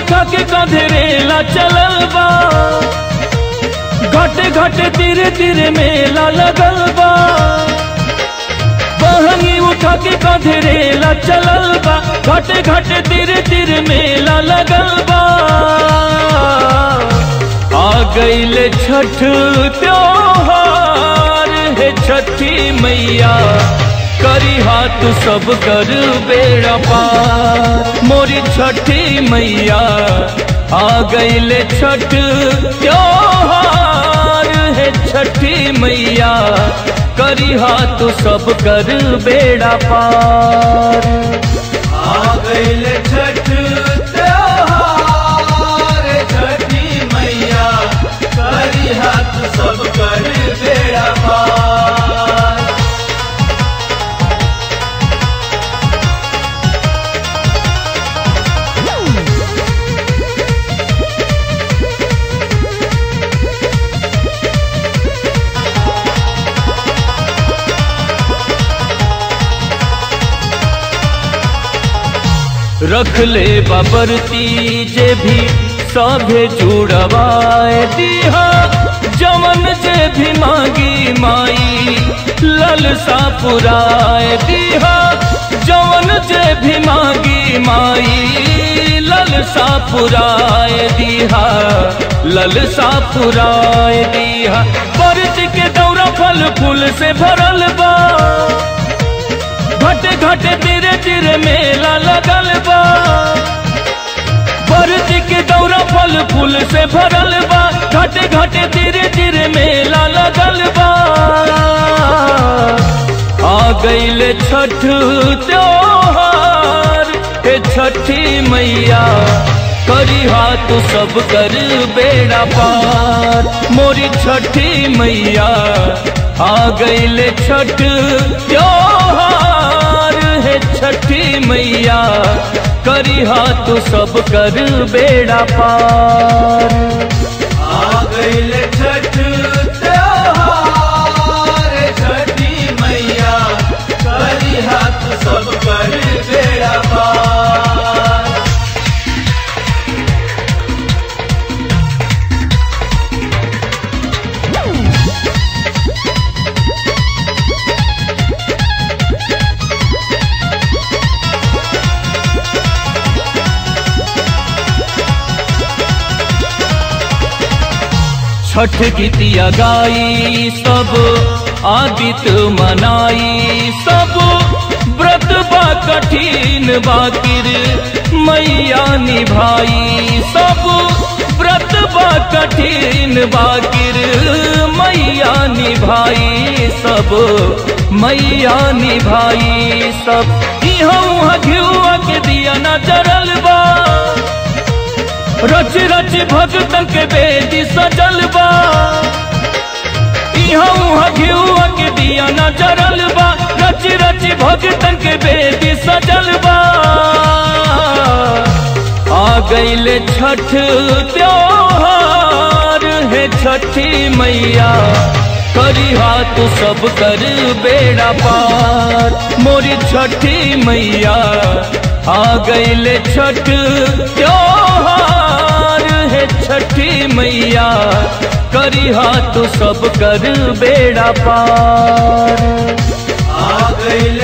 उठा के कंधेरेला चलल बा, घटे घटे धीरे धीरे मेला लगल बा। बहंगी उठा के कंधेरेला चलल बा, घटे घटे धीरे धीरे मेला लगल बा। आ गईले छठ त्योहार है छठी मैया, करी हाथ सब कर बेड़ा पार। मोरी छठी मैया आ गईले छठ त्योहार है छठी मैया, करी हाथ सब कर बेड़ा पार। आ गईले छठ त्योहार छठी मैया, करी हाथ सब कर बेड़ा पार। रख ले बाबरती जे भी सभे जुड़वाए दीहा, जवन जे भी मांगी माई ललसा पुराए दीहा। जवन जे भी मांगी माई ललसा पुराए दीहा, ललसा पुराए दीहा। बरती के दौरा फल फूल से भरल बा, घटे घटे धीरे धीरे मेला लगल बा। बरती के दौरा फल फूल से भरल बा, घटे घटे धीरे धीरे मेला लगल बा। आ गईले छठ त्योहार हे छठी मैया, करी हाथ सब कर बेड़ा पार। मोरी छठी मैया आ गईले छठ त्योहार है छठी मैया, करी हाथ सब कर बेड़ा पार। आ गईले छठ त्योहार छठी मैया, करी हाथ सब कर बेड़ा पार। छठ गीतिया गाई सब आदित मनाई, सब व्रत बा कठिन बाकिर मैया निभाई। सब व्रत बा कठिन बाकिर मैया निभाई, सब मैया निभाई। सब इहाँ घिउआ के दिया न जरल बा, रच रच भगतन के बेदी सजल बा। इहाँ घिउआ के दिया न जरल बा, रच रच भगतन के बेदी सजल बा। आ गईले छठ त्योहार है छठी मैया, करी हाथ सब कर बेड़ा पार। मोरी छठी मैया आ गईले छठ त्योहार है छठी मैया, करी हाथ सब कर बेड़ा पार। आ गईले